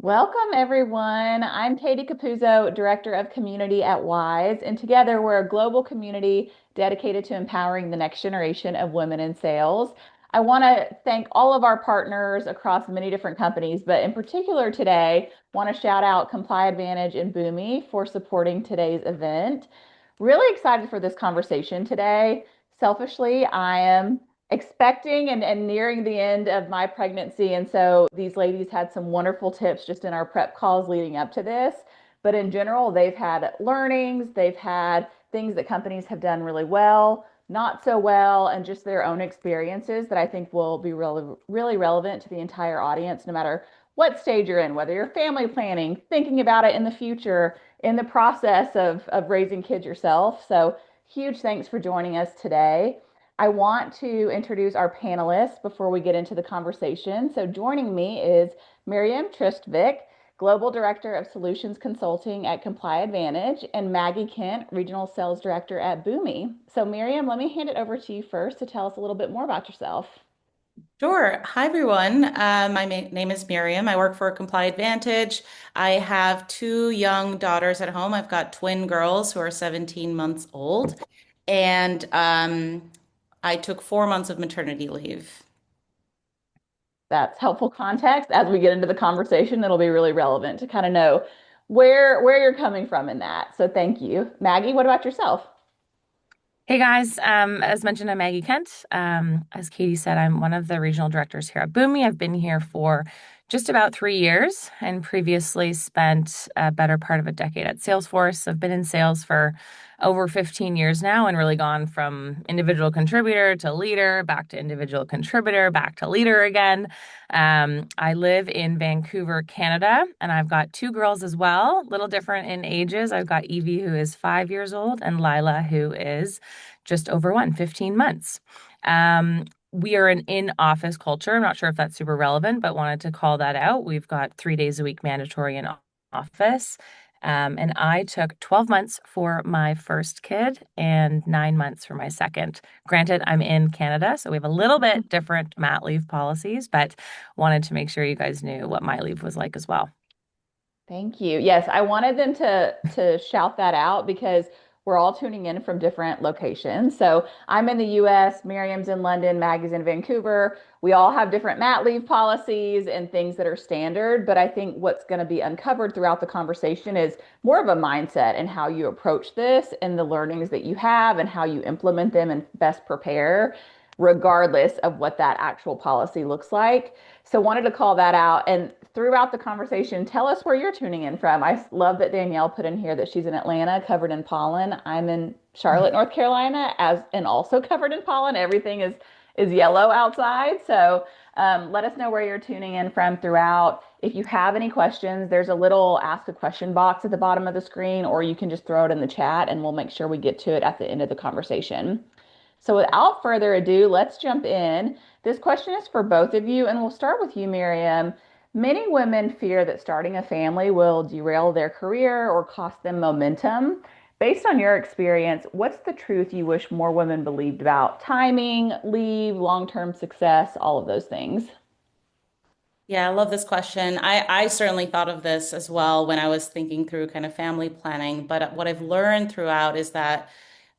Welcome, everyone. I'm Katie Capuzzo, Director of Community at Wise, and together we're a global community dedicated to empowering the next generation of women in sales. I want to thank all of our partners across many different companies, but in particular today, want to shout out ComplyAdvantage and Boomi for supporting today's event. Really excited for this conversation today. Selfishly, I am expecting and nearing the end of my pregnancy. And so these ladies had some wonderful tips just in our prep calls leading up to this. But in general, they've had learnings, they've had things that companies have done really well, not so well, and just their own experiences that I think will be really, really relevant to the entire audience, no matter what stage you're in, whether you're family planning, thinking about it in the future, in the process of raising kids yourself. So huge thanks for joining us today. I want to introduce our panelists before we get into the conversation. So joining me is Miriam Troostwijk, Global Director of Solutions Consulting at ComplyAdvantage, and Maggie Kent, Regional Sales Director at Boomi. So Miriam, let me hand it over to you first to tell us a little bit more about yourself. Sure. Hi, everyone. My name is Miriam. I work for ComplyAdvantage. I have two young daughters at home. I've got twin girls who are 17 months old, and I took 4 months of maternity leave. That's helpful context. As we get into the conversation, it'll be really relevant to kind of know where you're coming from in that. So thank you. Maggie, what about yourself? Hey guys, as mentioned, I'm Maggie Kent. As Katie said, I'm one of the regional directors here at Boomi. I've been here for just about 3 years and previously spent a better part of a decade at Salesforce. I've been in sales for over 15 years now and really gone from individual contributor to leader, back to individual contributor, back to leader again. I live in Vancouver, Canada, and I've got two girls as well, a little different in ages. I've got Evie, who is 5 years old, and Lila, who is just over 15 months. We are an in-office culture. I'm not sure if that's super relevant, but wanted to call that out. We've got 3 days a week mandatory in office. And I took 12 months for my first kid and 9 months for my second. Granted, I'm in Canada, so we have a little bit different mat leave policies, but wanted to make sure you guys knew what my leave was like as well. Thank you. Yes, I wanted them to shout that out because we're all tuning in from different locations. So I'm in the US, Miriam's in London, Maggie's in Vancouver. We all have different mat leave policies and things that are standard, but I think what's going to be uncovered throughout the conversation is more of a mindset and how you approach this and the learnings that you have and how you implement them and best prepare, regardless of what that actual policy looks like. So wanted to call that out. And throughout the conversation, tell us where you're tuning in from. I love that Danielle put in here that she's in Atlanta, covered in pollen. I'm in Charlotte, North Carolina, as and also covered in pollen. Everything is yellow outside. So let us know where you're tuning in from throughout. If you have any questions, there's a little ask a question box at the bottom of the screen, or you can just throw it in the chat and we'll make sure we get to it at the end of the conversation. So without further ado, let's jump in. This question is for both of you, and we'll start with you, Miriam. Many women fear that starting a family will derail their career or cost them momentum. Based on your experience, what's the truth you wish more women believed about timing, leave, long-term success, all of those things? Yeah, I love this question. I certainly thought of this as well when I was thinking through kind of family planning. But what I've learned throughout is that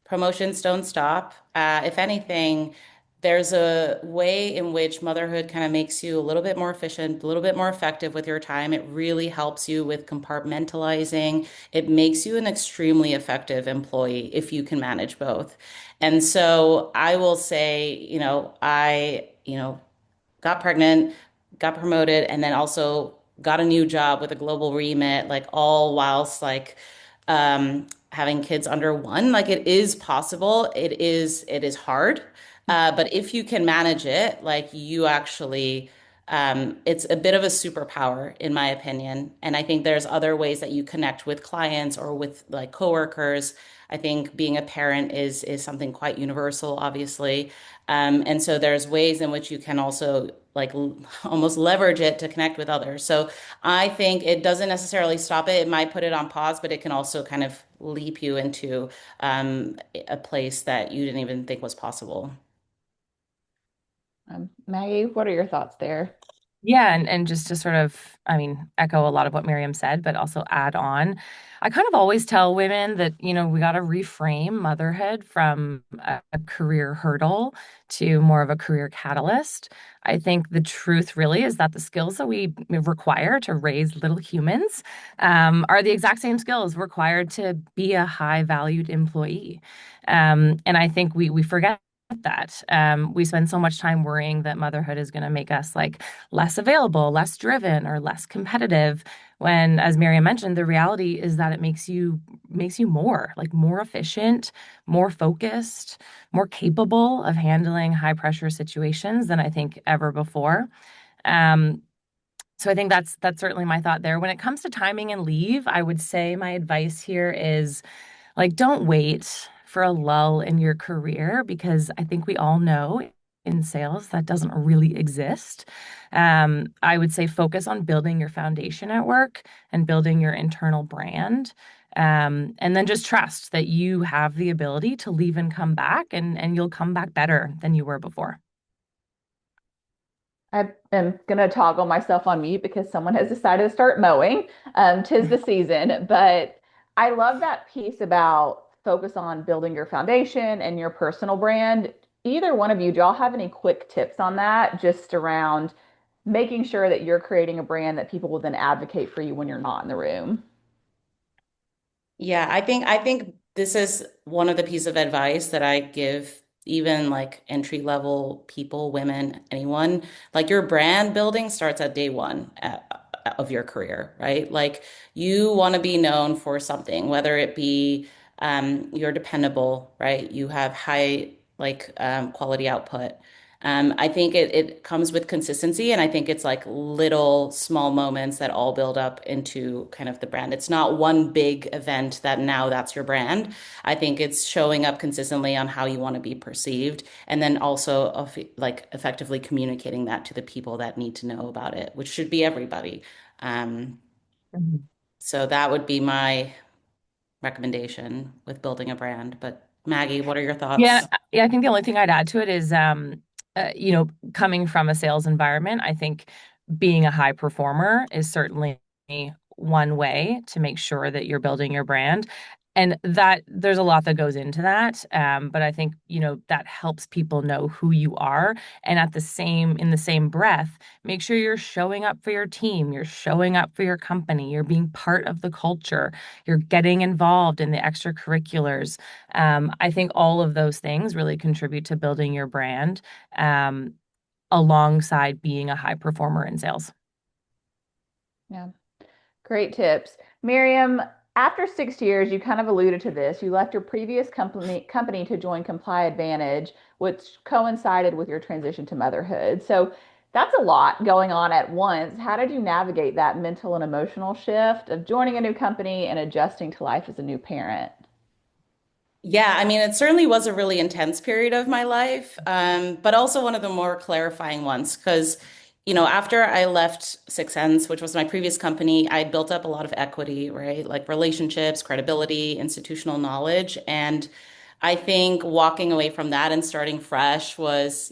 promotions don't stop. If anything, there's a way in which motherhood kind of makes you a little bit more efficient, a little bit more effective with your time. It really helps you with compartmentalizing. It makes you an extremely effective employee if you can manage both. And so I will say, got pregnant, got promoted, and then also got a new job with a global remit, like all whilst having kids under one. Like it is possible. It is hard. But if you can manage it, like you actually it's a bit of a superpower, in my opinion. And I think there's other ways that you connect with clients or with like coworkers. I think being a parent is something quite universal, obviously. And so there's ways in which you can also almost leverage it to connect with others. So I think it doesn't necessarily stop it. It might put it on pause, but it can also kind of leap you into a place that you didn't even think was possible. Maggie, what are your thoughts there? Yeah, and just to sort of, I mean, echo a lot of what Miriam said, but also add on, I kind of always tell women that, we got to reframe motherhood from a career hurdle to more of a career catalyst. I think the truth really is that the skills that we require to raise little humans are the exact same skills required to be a high valued employee. And I think we forget that. We spend so much time worrying that motherhood is going to make us like less available, less driven, or less competitive. When, as Miriam mentioned, the reality is that it makes you more like more efficient, more focused, more capable of handling high pressure situations than I think ever before. Um, so I think that's certainly my thought there. When it comes to timing and leave, I would say my advice here is like, don't wait for a lull in your career because I think we all know in sales that doesn't really exist. I would say focus on building your foundation at work and building your internal brand. And then just trust that you have the ability to leave and come back, and you'll come back better than you were before. I am going to toggle myself on mute because someone has decided to start mowing. 'Tis the season, but I love that piece about focus on building your foundation and your personal brand. Either one of you, do y'all have any quick tips on that, just around making sure that you're creating a brand that people will then advocate for you when you're not in the room? Yeah, I think this is one of the pieces of advice that I give even like entry level people, women, anyone. Like your brand building starts at day one of your career, right? Like you want to be known for something, whether it be you're dependable, right? You have high quality output. I think it comes with consistency, and I think it's like little small moments that all build up into kind of the brand. It's not one big event that now that's your brand. I think it's showing up consistently on how you want to be perceived, and then also of like effectively communicating that to the people that need to know about it, which should be everybody. Um, Mhm. so that would be my recommendation with building a brand. But Maggie, what are your Yeah, thoughts? yeah, I think the only thing I'd add to it is, coming from a sales environment, I think being a high performer is certainly one way to make sure that you're building your brand. And that there's a lot that goes into that. But I think, that helps people know who you are. And in the same breath, make sure you're showing up for your team, you're showing up for your company, you're being part of the culture, you're getting involved in the extracurriculars. I think all of those things really contribute to building your brand, um, alongside being a high performer in sales. Yeah. Great tips. Miriam, after 6 years, you kind of alluded to this. You left your previous company to join ComplyAdvantage, which coincided with your transition to motherhood. So that's a lot going on at once. How did you navigate that mental and emotional shift of joining a new company and adjusting to life as a new parent? Yeah, I mean, it certainly was a really intense period of my life, but also one of the more clarifying ones because, after I left Six Sense, which was my previous company, I built up a lot of equity, right? Like relationships, credibility, institutional knowledge. And I think walking away from that and starting fresh was,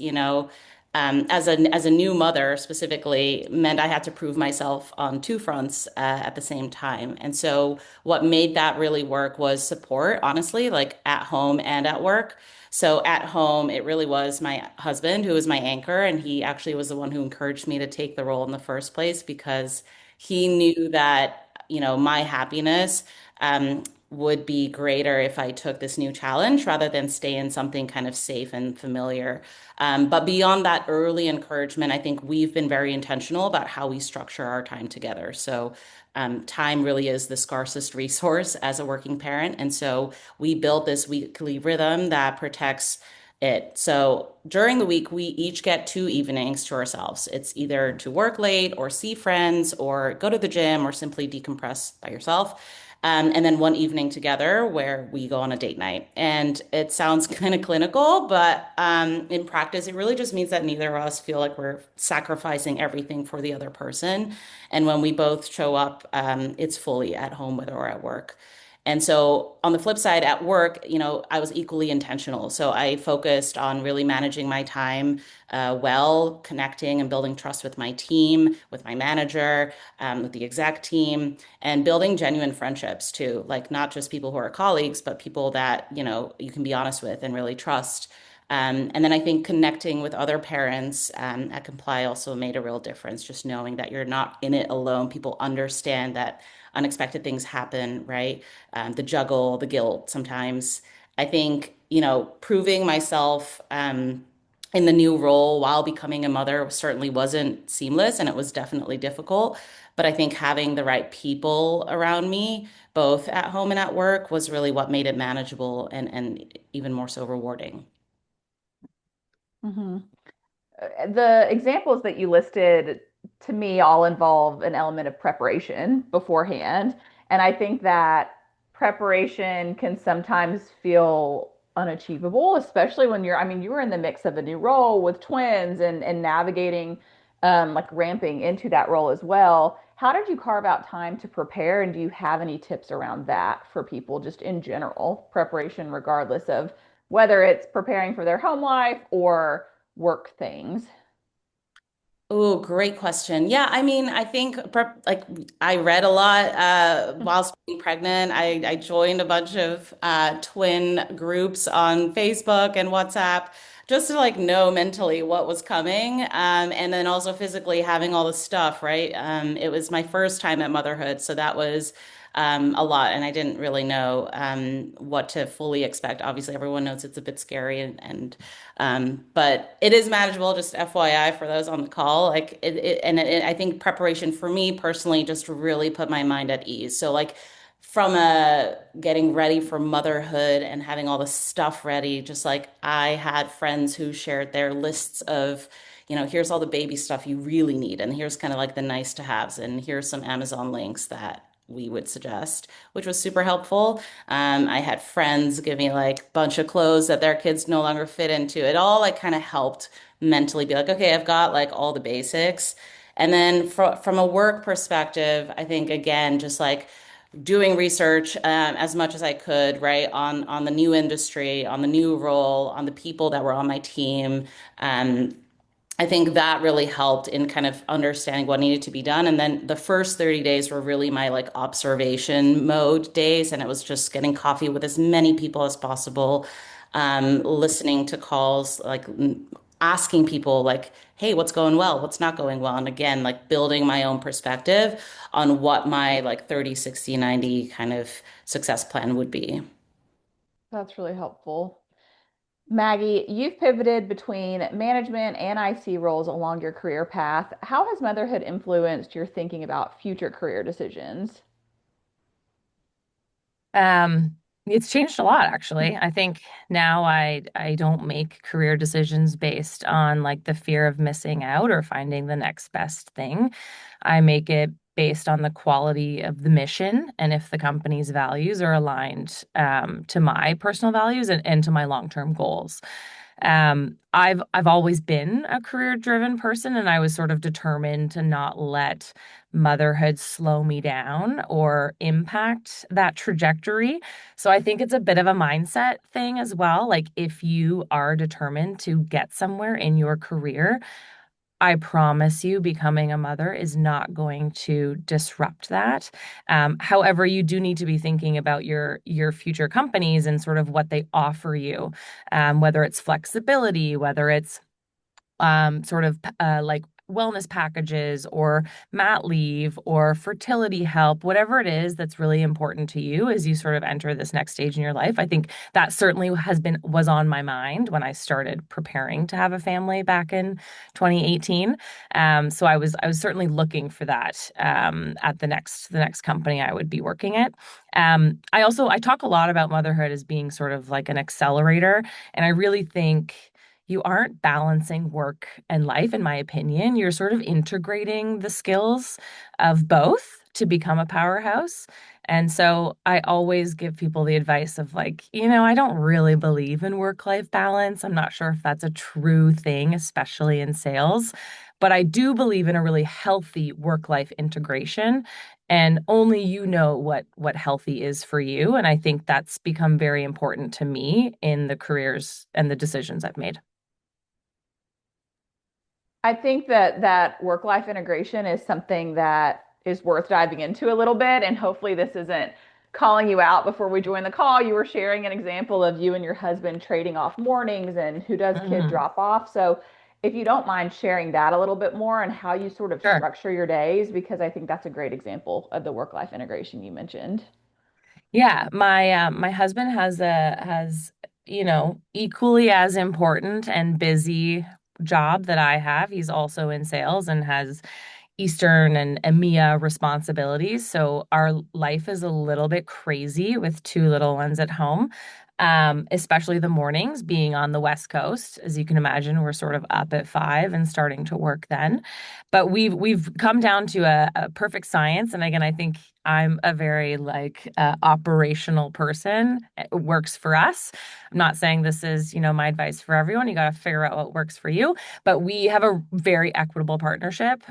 as a new mother specifically, meant I had to prove myself on two fronts at the same time. And so what made that really work was support, honestly, like at home and at work. So at home, it really was my husband who was my anchor, and he actually was the one who encouraged me to take the role in the first place because he knew that, my happiness would be greater if I took this new challenge rather than stay in something kind of safe and familiar. But beyond that early encouragement, I think we've been very intentional about how we structure our time together. So time really is the scarcest resource as a working parent. And so we built this weekly rhythm that protects it. So during the week, we each get 2 evenings to ourselves. It's either to work late or see friends or go to the gym or simply decompress by yourself. And then one evening together where we go on a date night. And it sounds kind of clinical, but in practice, it really just means that neither of us feel like we're sacrificing everything for the other person. And when we both show up, it's fully at home, whether we're at work. And so on the flip side, at work, I was equally intentional. So I focused on really managing my time well, connecting and building trust with my team, with my manager, with the exec team, and building genuine friendships too. Like not just people who are colleagues, but people that, you can be honest with and really trust. And then I think connecting with other parents at Comply also made a real difference, just knowing that you're not in it alone. People understand that unexpected things happen, right? The juggle, the guilt sometimes. I think, proving myself in the new role while becoming a mother certainly wasn't seamless and it was definitely difficult. But I think having the right people around me, both at home and at work, was really what made it manageable and even more so rewarding. Mhm. The examples that you listed to me all involve an element of preparation beforehand. And I think that preparation can sometimes feel unachievable, especially when I mean, you were in the mix of a new role with twins and navigating like ramping into that role as well. How did you carve out time to prepare? And do you have any tips around that for people just in general, preparation, regardless of whether it's preparing for their home life or work things? Oh, great question. Yeah, I mean, I think like I read a lot whilst being pregnant. I joined a bunch of twin groups on Facebook and WhatsApp just to like know mentally what was coming, and then also physically having all the stuff, right? It was my first time at motherhood, so that was a lot, and I didn't really know what to fully expect. Obviously, everyone knows it's a bit scary, but it is manageable. Just FYI for those on the call, like I think preparation for me personally just really put my mind at ease. So like from getting ready for motherhood and having all the stuff ready, just like I had friends who shared their lists of, here's all the baby stuff you really need, and here's kind of like the nice to haves, and here's some Amazon links that we would suggest, which was super helpful. I had friends give me like a bunch of clothes that their kids no longer fit into. It all like kind of helped mentally be like, okay, I've got like all the basics. And then from a work perspective, I think again, just like doing research as much as I could, right, on the new industry, on the new role, on the people that were on my team. I think that really helped in kind of understanding what needed to be done. And then the first 30 days were really my like observation mode days. And it was just getting coffee with as many people as possible, listening to calls, like asking people like, hey, what's going well? What's not going well? And again, like building my own perspective on what my like 30, 60, 90 kind of success plan would be. That's really helpful. Maggie, you've pivoted between management and IC roles along your career path. How has motherhood influenced your thinking about future career decisions? Um, it's changed a lot, actually. I think now I don't make career decisions based on like the fear of missing out or finding the next best thing. I make it based on the quality of the mission and if the company's values are aligned to my personal values and to my long-term goals. I've always been a career-driven person, and I was sort of determined to not let motherhood slow me down or impact that trajectory. So I think it's a bit of a mindset thing as well. Like if you are determined to get somewhere in your career, I promise you, becoming a mother is not going to disrupt that. However, you do need to be thinking about your future companies and sort of what they offer you, whether it's flexibility, whether it's sort of like wellness packages or mat leave or fertility help, whatever it is that's really important to you as you sort of enter this next stage in your life. I think that certainly was on my mind when I started preparing to have a family back in 2018. So I was certainly looking for that at the next company I would be working at. I talk a lot about motherhood as being sort of like an accelerator, and I really think you aren't balancing work and life, in my opinion. You're sort of integrating the skills of both to become a powerhouse. And so I always give people the advice of like, I don't really believe in work-life balance. I'm not sure if that's a true thing, especially in sales. But I do believe in a really healthy work-life integration. And only you know what healthy is for you. And I think that's become very important to me in the careers and the decisions I've made. I think that that work-life integration is something that is worth diving into a little bit. And hopefully, this isn't calling you out before we join the call. You were sharing an example of you and your husband trading off mornings and who does kid Mhm. drop off. So, if you don't mind sharing that a little bit more and how you sort of Sure. structure your days, because I think that's a great example of the work-life integration you mentioned. Yeah, my husband has equally as important and busy job that I have. He's also in sales and has Eastern and EMEA responsibilities. So our life is a little bit crazy with two little ones at home, especially the mornings being on the West Coast. As you can imagine, we're sort of up at 5 and starting to work then. But we've come down to a perfect science. And again, I think I'm a very like operational person. It works for us. I'm not saying this is, my advice for everyone. You got to figure out what works for you, but we have a very equitable partnership.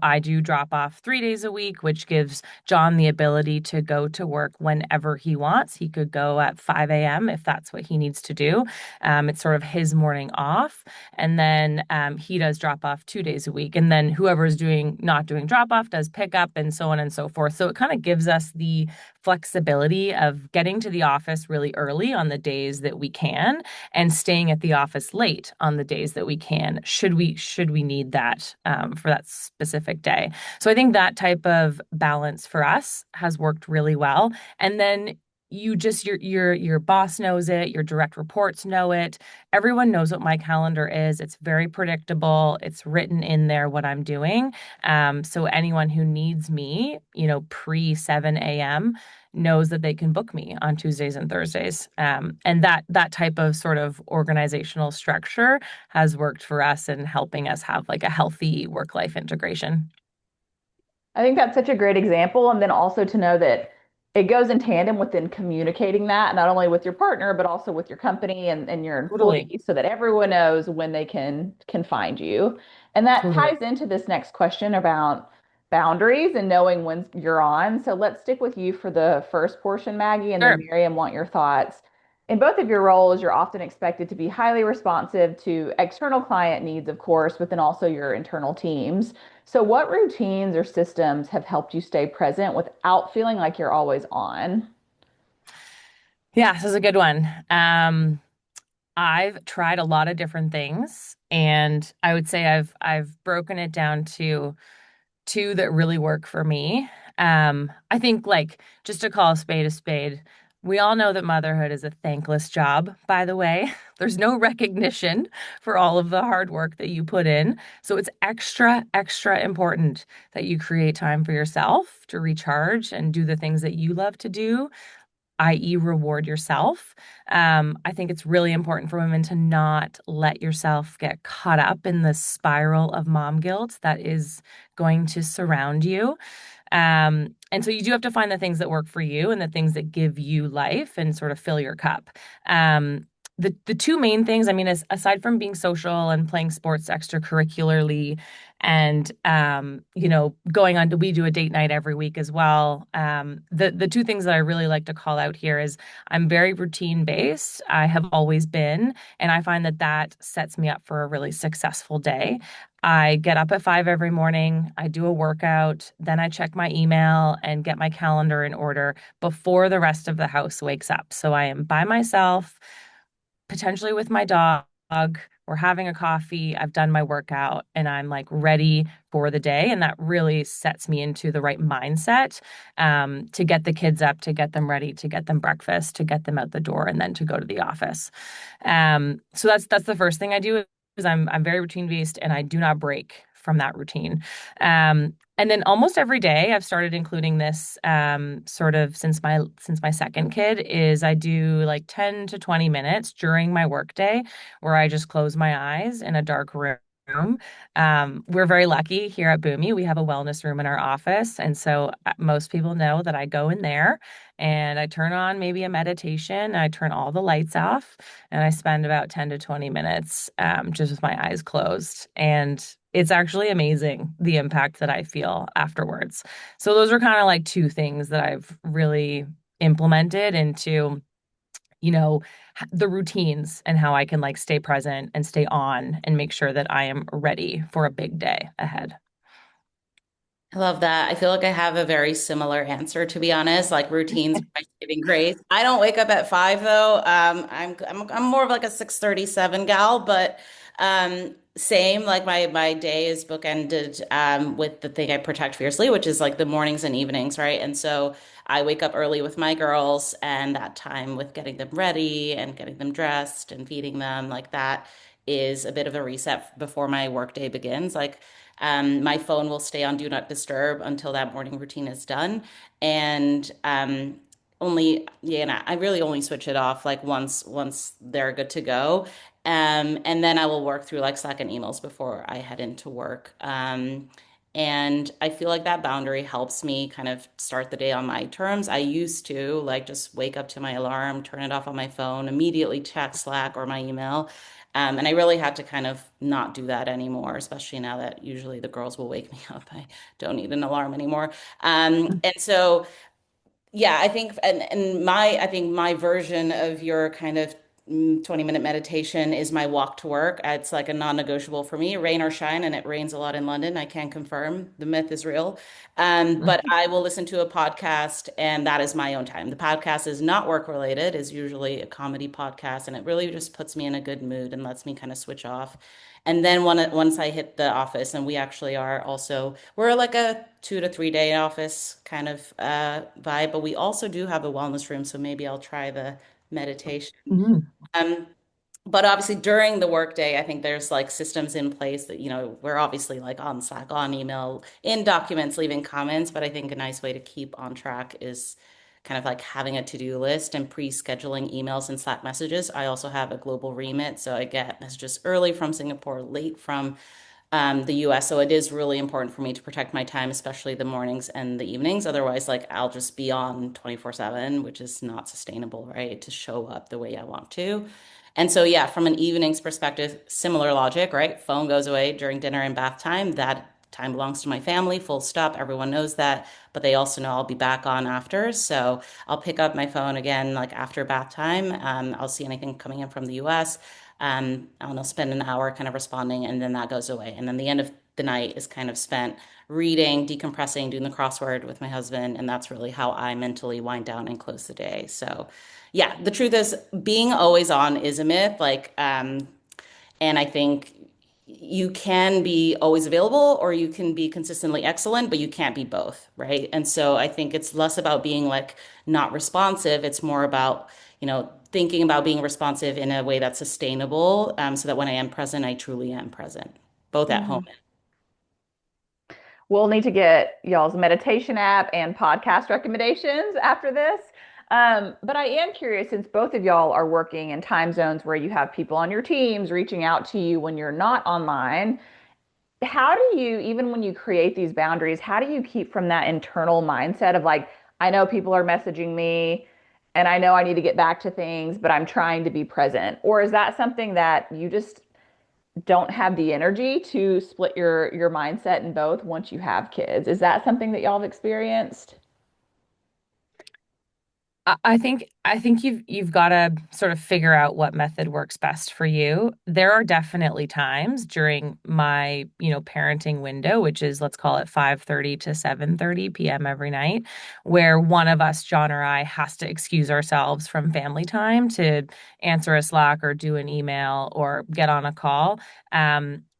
I do drop off 3 days a week, which gives John the ability to go to work whenever he wants. He could go at 5 a.m. if that's what he needs to do. It's sort of his morning off. And then he does drop off 2 days a week. And then whoever's not doing drop off does pick up and so on and so forth. So it kind of gives us the flexibility of getting to the office really early on the days that we can and staying at the office late on the days that we can, should we need that for that specific day. So I think that type of balance for us has worked really well. And then your boss knows it, your direct reports know it. Everyone knows what my calendar is. It's very predictable. It's written in there what I'm doing. So anyone who needs me, pre 7 a.m. knows that they can book me on Tuesdays and Thursdays. And that type of sort of organizational structure has worked for us in helping us have like a healthy work-life integration. I think that's such a great example. And then also to know that it goes in tandem within communicating that, not only with your partner, but also with your company and your Totally. employees so that everyone knows when they can find you. And that Totally. ties into this next question about boundaries and knowing when you're on. So let's stick with you for the first portion, Maggie, and then Sure. Miriam, want your thoughts. In both of your roles, you're often expected to be highly responsive to external client needs, of course, but then also your internal teams. So, what routines or systems have helped you stay present without feeling like you're always on? Yeah, this is a good one. I've tried a lot of different things, and I would say I've broken it down to two that really work for me. I think like just to call a spade, we all know that motherhood is a thankless job, by the way. There's no recognition for all of the hard work that you put in. So it's extra, extra important that you create time for yourself to recharge and do the things that you love to do, i.e., reward yourself. I think it's really important for women to not let yourself get caught up in the spiral of mom guilt that is going to surround you. And so you do have to find the things that work for you and the things that give you life and sort of fill your cup. The two main things, I mean, aside from being social and playing sports extracurricularly, and going on to we do a date night every week as well. The two things that I really like to call out here is I'm very routine based. I have always been, and I find that that sets me up for a really successful day. I get up at 5 every morning, I do a workout, then I check my email and get my calendar in order before the rest of the house wakes up. So I am by myself, potentially with my dog. We're having a coffee. I've done my workout and I'm like ready for the day. And that really sets me into the right mindset to get the kids up, to get them ready, to get them breakfast, to get them out the door, and then to go to the office. So that's the first thing I do is I'm very routine based and I do not break from that routine. And then almost every day I've started including this sort of since my second kid is I do like 10 to 20 minutes during my workday where I just close my eyes in a dark room. We're very lucky here at Boomi. We have a wellness room in our office. And so most people know that I go in there and I turn on maybe a meditation. I turn all the lights off and I spend about 10 to 20 minutes just with my eyes closed. And it's actually amazing the impact that I feel afterwards. So those are kind of like two things that I've really implemented into, you know, the routines and how I can like stay present and stay on and make sure that I am ready for a big day ahead. I love that. I feel like I have a very similar answer, to be honest. Like routines are my saving grace. I don't wake up at 5 though. I'm more of like a 6:37 gal, but same. Like my day is bookended with the thing I protect fiercely, which is like the mornings and evenings, right? And so I wake up early with my girls, and that time with getting them ready and getting them dressed and feeding them, like that is a bit of a reset before my workday begins. Like my phone will stay on do not disturb until that morning routine is done. And only, yeah, and I really only switch it off like once they're good to go. And then I will work through like Slack and emails before I head into work. And I feel like that boundary helps me kind of start the day on my terms. I used to like just wake up to my alarm, turn it off on my phone, immediately check Slack or my email. And I really had to kind of not do that anymore, especially now that usually the girls will wake me up. I don't need an alarm anymore. And so yeah, I think and my I think my version of your kind of 20-minute meditation is my walk to work. It's like a non-negotiable for me, rain or shine, and it rains a lot in London. I can confirm the myth is real. But I will listen to a podcast, and that is my own time. The podcast is not work related, is usually a comedy podcast, and it really just puts me in a good mood and lets me kind of switch off. And then once I hit the office, and we actually are also, we're like a 2 to 3 day office kind of vibe, but we also do have a wellness room. So maybe I'll try the meditation. Mhm. Um, but obviously during the workday, I think there's like systems in place that, we're obviously like on Slack, on email, in documents, leaving comments. But I think a nice way to keep on track is kind of like having a to-do list and pre-scheduling emails and Slack messages. I also have a global remit, so I get messages early from Singapore, late from the US. So it is really important for me to protect my time, especially the mornings and the evenings. Otherwise, like I'll just be on 24/7, which is not sustainable, right? To show up the way I want to. And so, yeah, from an evenings perspective, similar logic, right? Phone goes away during dinner and bath time. That time belongs to my family, full stop. Everyone knows that, but they also know I'll be back on after. So I'll pick up my phone again, like after bath time. I'll see anything coming in from the US. I don't know, spend an hour kind of responding, and then that goes away. And then the end of the night is kind of spent reading, decompressing, doing the crossword with my husband. And that's really how I mentally wind down and close the day. So, yeah, the truth is being always on is a myth. And I think you can be always available or you can be consistently excellent, but you can't be both, right? And so I think it's less about being like not responsive. It's more about, thinking about being responsive in a way that's sustainable, so that when I am present, I truly am present, both at home. Mhm. We'll need to get y'all's meditation app and podcast recommendations after this. But I am curious, since both of y'all are working in time zones where you have people on your teams reaching out to you when you're not online, how do you, even when you create these boundaries, how do you keep from that internal mindset of like, I know people are messaging me and I know I need to get back to things, but I'm trying to be present? Or is that something that you just don't have the energy to split your mindset in both once you have kids? Is that something that y'all have experienced? I think you've got to sort of figure out what method works best for you. There are definitely times during my, parenting window, which is let's call it 5:30 to 7:30 p.m. every night, where one of us, John or I, has to excuse ourselves from family time to answer a Slack or do an email or get on a call.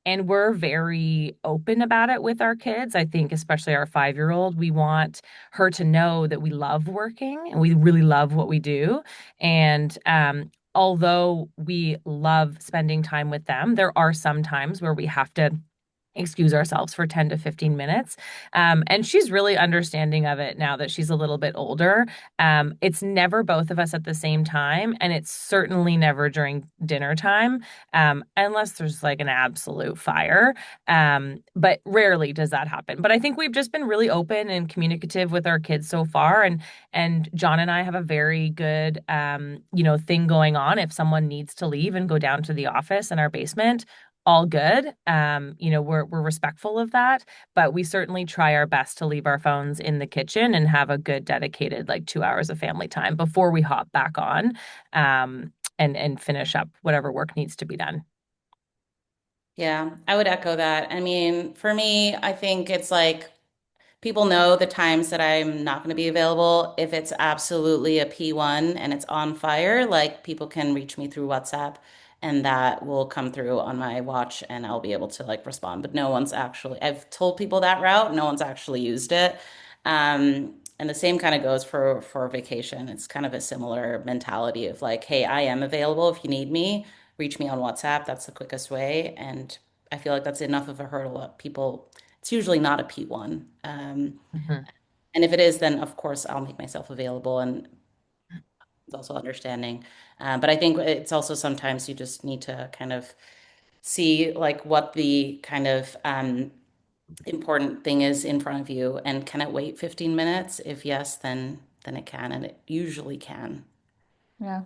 And we're very open about it with our kids. I think, especially our 5-year-old, we want her to know that we love working and we really love what we do. And although we love spending time with them, there are some times where we have to excuse ourselves for 10 to 15 minutes. And she's really understanding of it now that she's a little bit older. It's never both of us at the same time, and it's certainly never during dinner time, unless there's like an absolute fire. But rarely does that happen. But I think we've just been really open and communicative with our kids so far. And John and I have a very good, thing going on. If someone needs to leave and go down to the office in our basement, all good. We're respectful of that, but we certainly try our best to leave our phones in the kitchen and have a good dedicated like 2 hours of family time before we hop back on, and finish up whatever work needs to be done. Yeah, I would echo that. I mean, for me, I think it's like people know the times that I'm not going to be available. If it's absolutely a P1 and it's on fire, like people can reach me through WhatsApp and that will come through on my watch and I'll be able to like respond. But no one's actually, I've told people that route, no one's actually used it. And the same kind of goes for vacation. It's kind of a similar mentality of like, hey, I am available if you need me. Reach me on WhatsApp. That's the quickest way. And I feel like that's enough of a hurdle that people it's usually not a P1. Mhm. And if it is, then of course I'll make myself available and it's also understanding. But I think it's also sometimes you just need to kind of see like what the kind of important thing is in front of you and can it wait 15 minutes? If yes, then it can and it usually can. Yeah.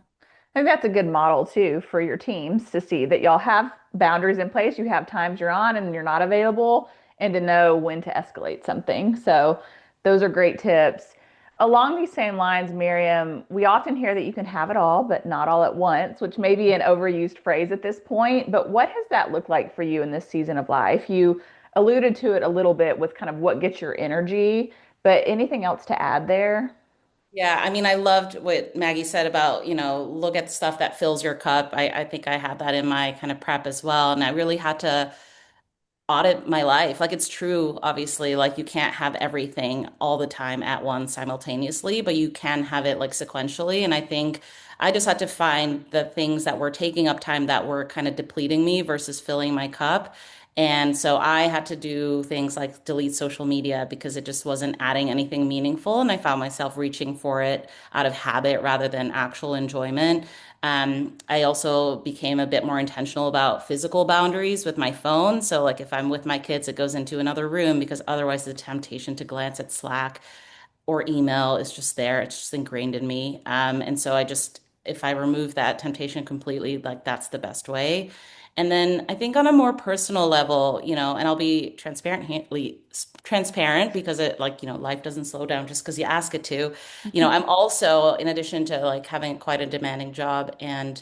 I think that's a good model too for your teams to see that y'all have boundaries in place. You have times you're on and you're not available, and to know when to escalate something. So, those are great tips. Along these same lines, Miriam, we often hear that you can have it all, but not all at once, which may be an overused phrase at this point. But what has that looked like for you in this season of life? You alluded to it a little bit with kind of what gets your energy, but anything else to add there? Yeah, I mean, I loved what Maggie said about, look at stuff that fills your cup. I think I had that in my kind of prep as well. And I really had to audit my life. Like it's true, obviously, like you can't have everything all the time at once simultaneously, but you can have it like sequentially. And I think I just had to find the things that were taking up time that were kind of depleting me versus filling my cup. And so I had to do things like delete social media because it just wasn't adding anything meaningful. And I found myself reaching for it out of habit rather than actual enjoyment. I also became a bit more intentional about physical boundaries with my phone. So, like, if I'm with my kids, it goes into another room because otherwise the temptation to glance at Slack or email is just there. It's just ingrained in me. And so I just, if I remove that temptation completely, like that's the best way. And then I think on a more personal level, and I'll be transparent because it like, life doesn't slow down just because you ask it to. I'm also, in addition to like having quite a demanding job and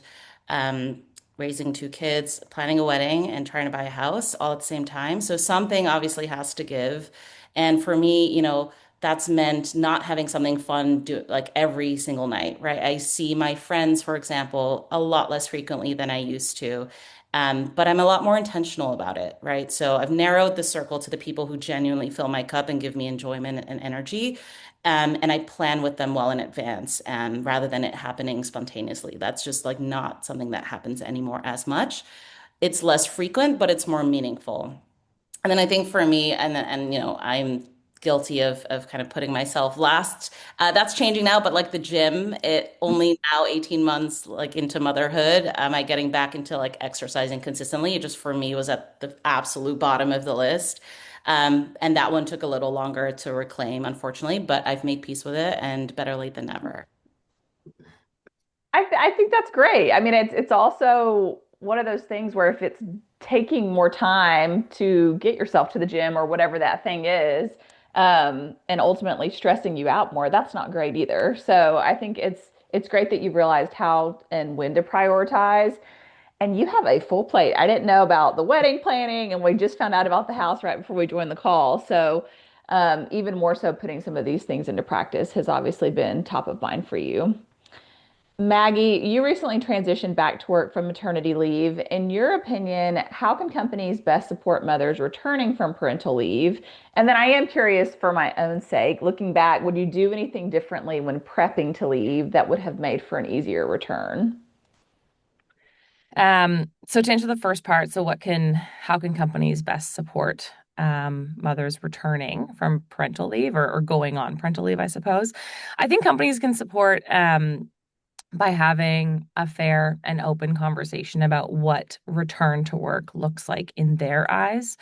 um, raising two kids, planning a wedding and trying to buy a house all at the same time. So something obviously has to give. And for me, that's meant not having something fun do like every single night, right? I see my friends, for example, a lot less frequently than I used to. But I'm a lot more intentional about it, right? So I've narrowed the circle to the people who genuinely fill my cup and give me enjoyment and energy. And I plan with them well in advance, rather than it happening spontaneously. That's just like not something that happens anymore as much. It's less frequent, but it's more meaningful. And then I think for me, and I'm guilty of kind of putting myself last. That's changing now, but like the gym, it only now 18 months like into motherhood, am I getting back into like exercising consistently? It just for me was at the absolute bottom of the list. And that one took a little longer to reclaim, unfortunately, but I've made peace with it and better late than never. I think that's great. I mean, it's also one of those things where if it's taking more time to get yourself to the gym or whatever that thing is, and ultimately stressing you out more, that's not great either. So I think it's great that you've realized how and when to prioritize. And you have a full plate. I didn't know about the wedding planning, and we just found out about the house right before we joined the call. So even more so, putting some of these things into practice has obviously been top of mind for you. Maggie, you recently transitioned back to work from maternity leave. In your opinion, how can companies best support mothers returning from parental leave? And then I am curious for my own sake, looking back, would you do anything differently when prepping to leave that would have made for an easier return? So to answer the first part, how can companies best support mothers returning from parental leave or going on parental leave, I suppose. I think companies can support by having a fair and open conversation about what return to work looks like in their eyes.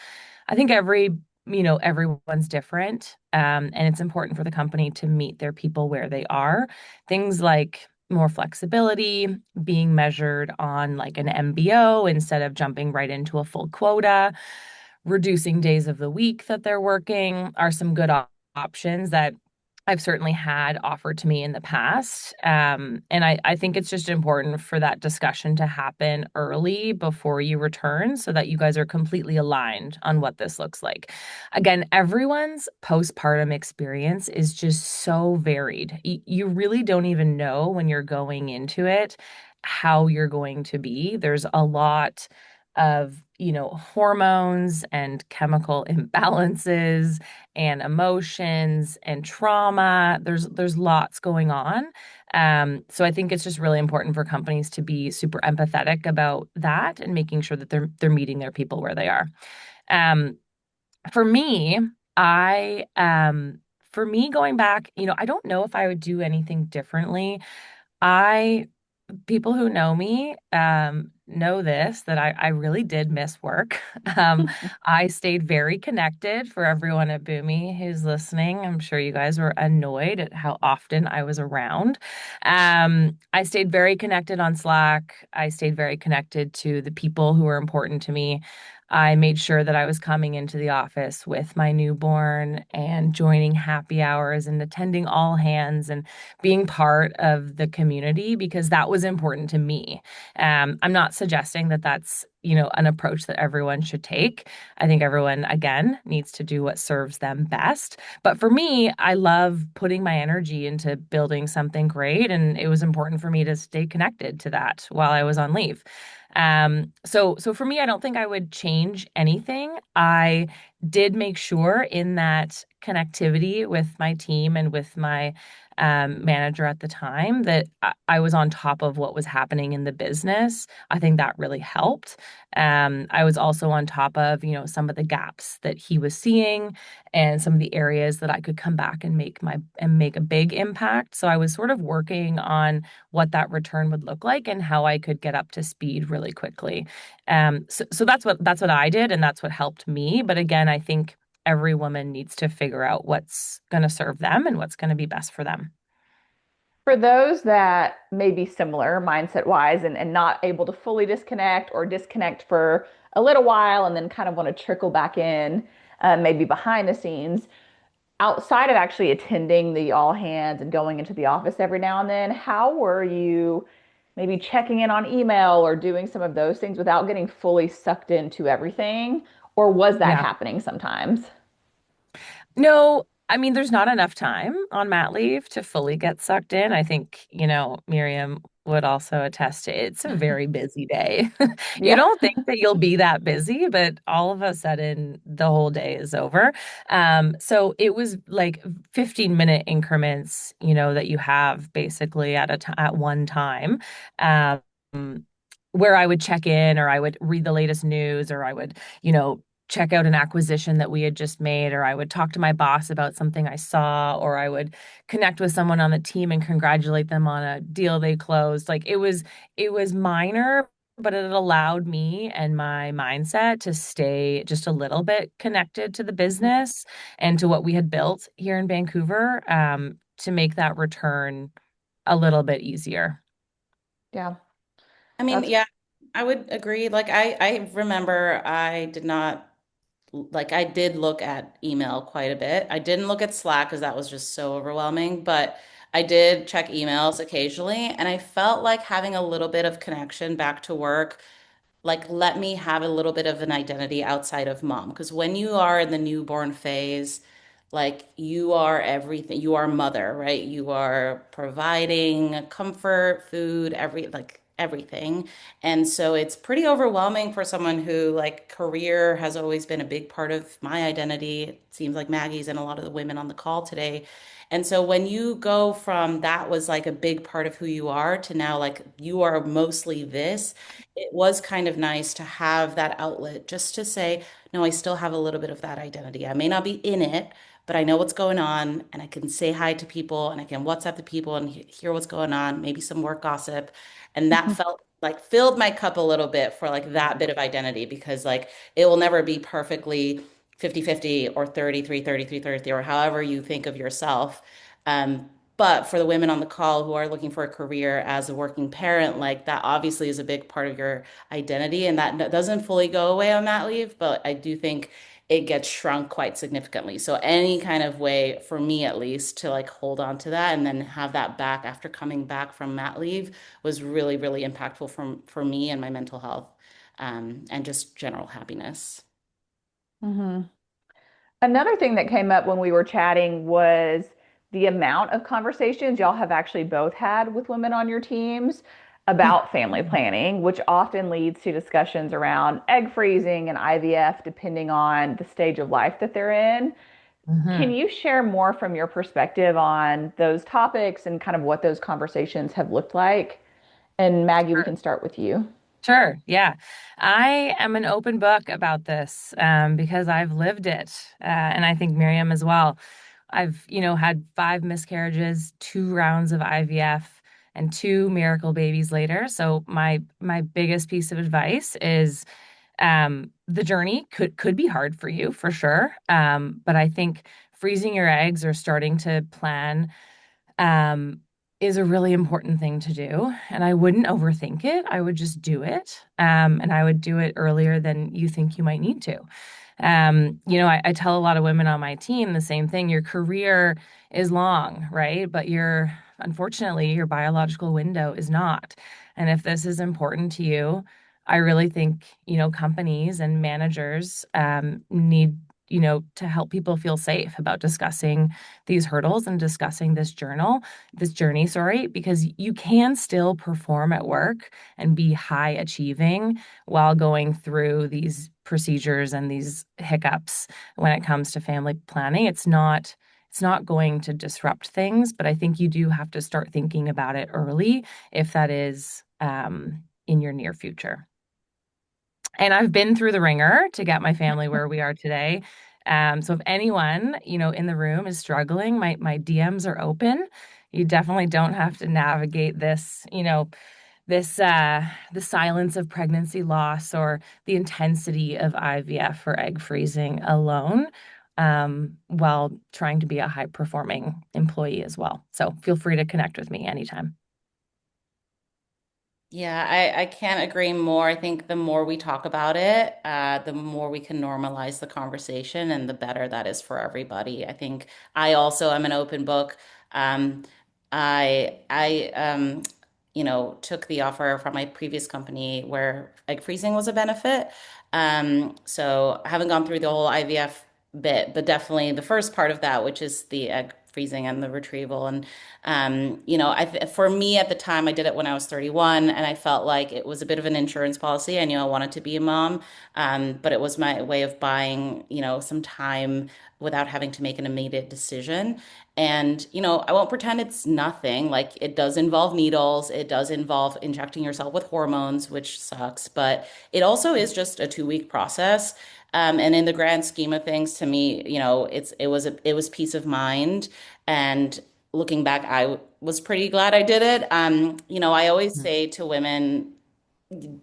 I think everyone's different, and it's important for the company to meet their people where they are. Things like more flexibility, being measured on like an MBO instead of jumping right into a full quota, reducing days of the week that they're working are some good options that I've certainly had offered to me in the past. And I think it's just important for that discussion to happen early before you return so that you guys are completely aligned on what this looks like. Again, everyone's postpartum experience is just so varied. You really don't even know when you're going into it how you're going to be. There's a lot of, hormones and chemical imbalances and emotions and trauma. There's lots going on. So I think it's just really important for companies to be super empathetic about that and making sure that they're meeting their people where they are. Um, for me, I for me going back, I don't know if I would do anything differently. I People who know me know this that I really did miss work. I stayed very connected for everyone at Boomi who's listening. I'm sure you guys were annoyed at how often I was around. I stayed very connected on Slack. I stayed very connected to the people who were important to me. I made sure that I was coming into the office with my newborn and joining happy hours and attending all hands and being part of the community because that was important to me. I'm not suggesting that that's, an approach that everyone should take. I think everyone, again, needs to do what serves them best. But for me, I love putting my energy into building something great. And it was important for me to stay connected to that while I was on leave. So for me, I don't think I would change anything. I did make sure in that connectivity with my team and with my manager at the time that I was on top of what was happening in the business. I think that really helped. I was also on top of, some of the gaps that he was seeing and some of the areas that I could come back and make a big impact. So I was sort of working on what that return would look like and how I could get up to speed really quickly. So that's what I did, and that's what helped me. But again, I think every woman needs to figure out what's going to serve them and what's going to be best for them. For those that may be similar mindset wise and not able to fully disconnect or disconnect for a little while and then kind of want to trickle back in, maybe behind the scenes, outside of actually attending the all hands and going into the office every now and then, how were you maybe checking in on email or doing some of those things without getting fully sucked into everything? Or was that Yeah. happening sometimes? No, I mean, there's not enough time on mat leave to fully get sucked in. I think, Miriam would also attest to it's a very busy day. You Yeah. don't think that you'll be that busy, but all of a sudden the whole day is over. So it was like 15-minute increments, that you have basically at one time. Um, where I would check in or I would read the latest news or I would, check out an acquisition that we had just made, or I would talk to my boss about something I saw, or I would connect with someone on the team and congratulate them on a deal they closed. Like it was minor, but it allowed me and my mindset to stay just a little bit connected to the business and to what we had built here in Vancouver, to make that return a little bit easier. Yeah. I mean, That's yeah, I would agree. Like I remember I did not like I did look at email quite a bit. I didn't look at Slack because that was just so overwhelming, but I did check emails occasionally, and I felt like having a little bit of connection back to work like let me have a little bit of an identity outside of mom, because when you are in the newborn phase, like you are everything. You are mother, right? You are providing comfort, food, everything. And so it's pretty overwhelming for someone who like career has always been a big part of my identity. It seems like Maggie's and a lot of the women on the call today. And so when you go from that was like a big part of who you are to now like you are mostly this, it was kind of nice to have that outlet just to say, no, I still have a little bit of that identity. I may not be in it, but I know what's going on and I can say hi to people and I can WhatsApp the people and hear what's going on, maybe some work gossip. And that felt like filled my cup a little bit for like that bit of identity because like it will never be perfectly 50-50 or 33-33-33 or however you think of yourself. But for the women on the call who are looking for a career as a working parent, like that obviously is a big part of your identity, and that doesn't fully go away on mat leave, but I do think it gets shrunk quite significantly. So any kind of way, for me at least, to like hold on to that and then have that back after coming back from mat leave was really, really impactful for me and my mental health, and just general happiness. Hmm. Another thing that came up when we were chatting was the amount of conversations y'all have actually both had with women on your teams about family planning, which often leads to discussions around egg freezing and IVF, depending on the stage of life that they're in. Can Mhm. you share more from your perspective on those topics and kind of what those conversations have looked like? And Maggie, we can start with you. Sure. Yeah. I am an open book about this because I've lived it. And I think Miriam as well. I've, had 5 miscarriages, 2 rounds of IVF, and 2 miracle babies later. So my biggest piece of advice is the journey could be hard for you for sure. But I think freezing your eggs or starting to plan um, is a really important thing to do. And I wouldn't overthink it. I would just do it. And I would do it earlier than you think you might need to. I tell a lot of women on my team the same thing. Your career is long, right? But unfortunately, your biological window is not. And if this is important to you, I really think, companies and managers need, to help people feel safe about discussing these hurdles and discussing this journey, sorry, because you can still perform at work and be high achieving while going through these procedures and these hiccups when it comes to family planning. It's not going to disrupt things, but I think you do have to start thinking about it early if that is in your near future. And I've been through the ringer to get my family where we are today. So if anyone, in the room is struggling, my DMs are open. You definitely don't have to navigate the silence of pregnancy loss or the intensity of IVF or egg freezing alone, while trying to be a high performing employee as well. So feel free to connect with me anytime. Yeah, I can't agree more. I think the more we talk about it, the more we can normalize the conversation and the better that is for everybody. I think I also am an open book. Um, I took the offer from my previous company where egg freezing was a benefit. So I haven't gone through the whole IVF bit, but definitely the first part of that, which is the egg freezing and the retrieval. And for me at the time, I did it when I was 31, and I felt like it was a bit of an insurance policy. I knew I wanted to be a mom, but it was my way of buying, some time without having to make an immediate decision. And, I won't pretend it's nothing. Like it does involve needles, it does involve injecting yourself with hormones, which sucks, but it also is just a 2 week process. And in the grand scheme of things, to me, it was peace of mind. And looking back, I was pretty glad I did it. I always say to women,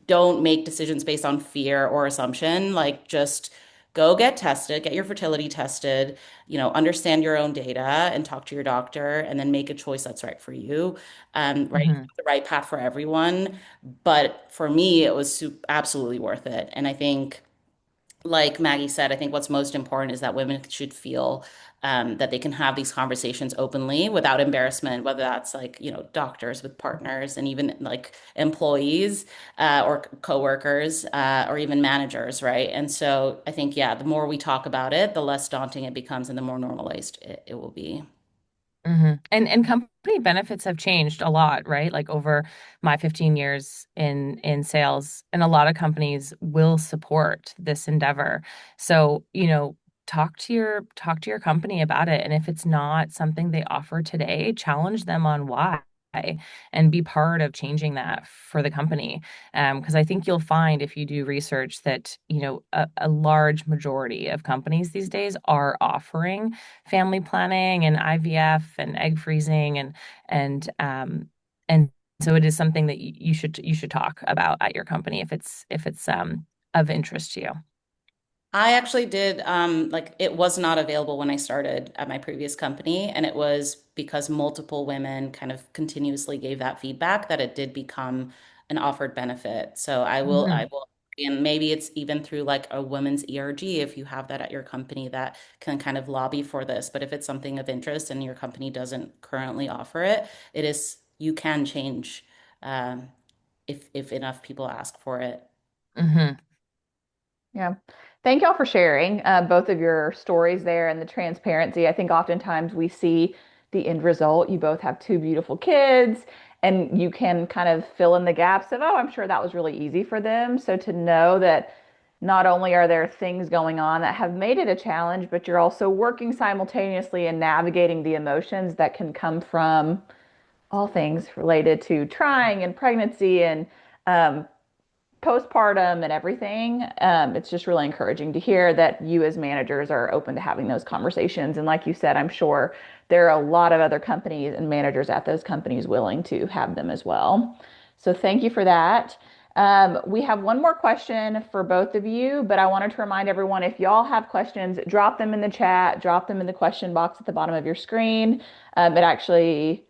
don't make decisions based on fear or assumption. Like just go get tested, get your fertility tested, understand your own data and talk to your doctor and then make a choice that's right for you. Right, it's Mhm. not the right path for everyone, but for me, it was absolutely worth it. And I think like Maggie said, I think what's most important is that women should feel that they can have these conversations openly without embarrassment, whether that's like, doctors with partners and even like employees or coworkers or even managers, right? And so I think, yeah, the more we talk about it, the less daunting it becomes and the more normalized it will be. And company benefits have changed a lot, right? Like over my 15 years in sales, and a lot of companies will support this endeavor. So, talk to your company about it. And if it's not something they offer today, challenge them on why and be part of changing that for the company. Because I think you'll find if you do research that, a large majority of companies these days are offering family planning and IVF and egg freezing and so it is something that you should talk about at your company if it's of interest to you. I actually did, like it was not available when I started at my previous company, and it was because multiple women kind of continuously gave that feedback that it did become an offered benefit. So I Mhm. will, and maybe it's even through like a women's ERG if you have that at your company that can kind of lobby for this. But if it's something of interest and your company doesn't currently offer it, it is you can change if enough people ask for it. Mhm. Yeah. Thank y'all for sharing both of your stories there and the transparency. I think oftentimes we see the end result. You both have two beautiful kids, and you can kind of fill in the gaps of, oh, I'm sure that was really easy for them. So to know that not only are there things going on that have made it a challenge, but you're also working simultaneously and navigating the emotions that can come from all things related to trying and pregnancy and um, postpartum and everything. It's just really encouraging to hear that you as managers are open to having those conversations. And like you said, I'm sure there are a lot of other companies and managers at those companies willing to have them as well. So thank you for that. We have one more question for both of you, but I wanted to remind everyone if y'all have questions, drop them in the chat, drop them in the question box at the bottom of your screen. It actually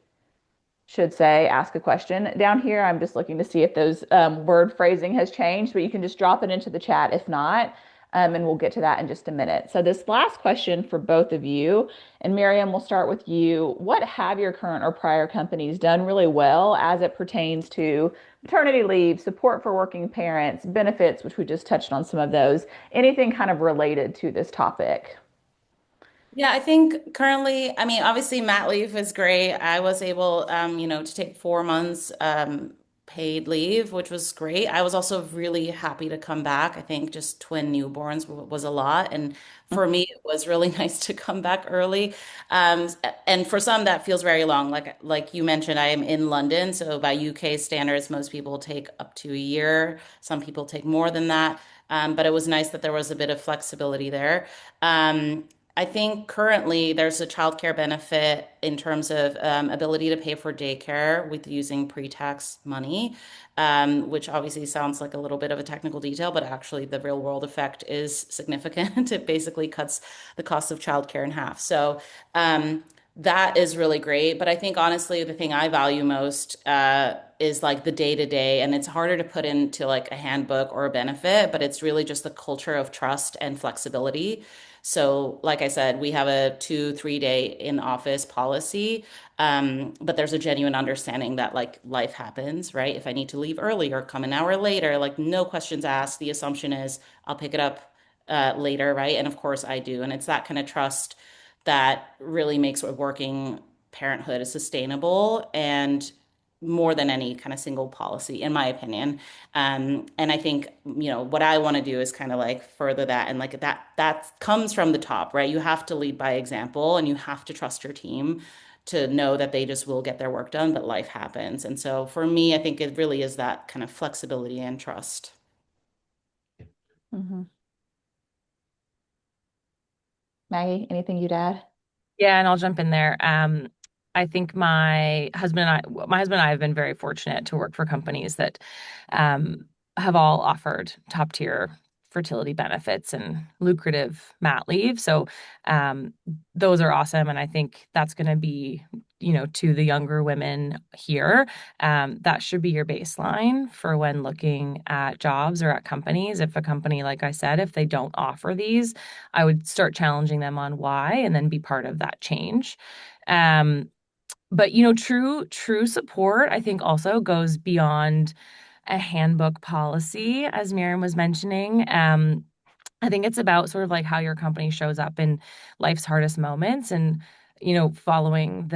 should say ask a question down here. I'm just looking to see if those word phrasing has changed, but you can just drop it into the chat if not. And we'll get to that in just a minute. So, this last question for both of you, and Miriam, we'll start with you. What have your current or prior companies done really well as it pertains to maternity leave, support for working parents, benefits, which we just touched on some of those, anything kind of related to this topic? Yeah, I think currently, I mean, obviously mat leave is great. I was able, to take 4 months paid leave, which was great. I was also really happy to come back. I think just twin newborns was a lot, and for me, it was really nice to come back early. Um, and for some, that feels very long. Like you mentioned, I am in London, so by UK standards, most people take up to a year. Some people take more than that. But it was nice that there was a bit of flexibility there. Um, I think currently there's a childcare benefit in terms of ability to pay for daycare with using pre-tax money, which obviously sounds like a little bit of a technical detail, but actually the real world effect is significant. It basically cuts the cost of childcare in half. So that is really great. But I think honestly, the thing I value most is like the day to day, and it's harder to put into like a handbook or a benefit, but it's really just the culture of trust and flexibility. So, like I said, we have a 2, 3 day in office policy, but there's a genuine understanding that like life happens, right? If I need to leave early or come an hour later, like no questions asked. The assumption is I'll pick it up later, right? And of course I do. And it's that kind of trust that really makes working parenthood sustainable and more than any kind of single policy, in my opinion. And I think, what I want to do is kind of like further that and like that comes from the top, right? You have to lead by example and you have to trust your team to know that they just will get their work done, but life happens. And so for me, I think it really is that kind of flexibility and trust. Mhm. Maggie, anything you'd add? Yeah, and I'll jump in there. I think my husband and I have been very fortunate to work for companies that um, have all offered top tier fertility benefits and lucrative mat leave. So um, those are awesome, and I think that's going to be, to the younger women here, that should be your baseline for when looking at jobs or at companies. If a company, like I said, if they don't offer these, I would start challenging them on why and then be part of that change. Um, but true support, I think also goes beyond a handbook policy, as Miriam was mentioning. I think it's about sort of like how your company shows up in life's hardest moments. And, following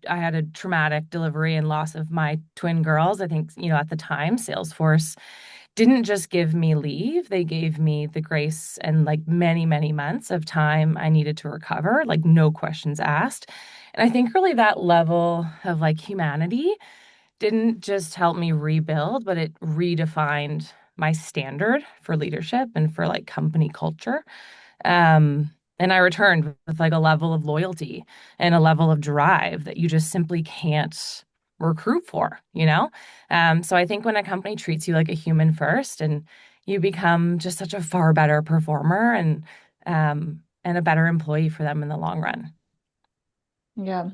I had a traumatic delivery and loss of my twin girls. I think, at the time, Salesforce didn't just give me leave, they gave me the grace and like many, many months of time I needed to recover, like no questions asked. And I think really that level of like humanity didn't just help me rebuild, but it redefined my standard for leadership and for like company culture. And I returned with like a level of loyalty and a level of drive that you just simply can't recruit for, you know? So I think when a company treats you like a human first and you become just such a far better performer and a better employee for them in the long run. Yeah.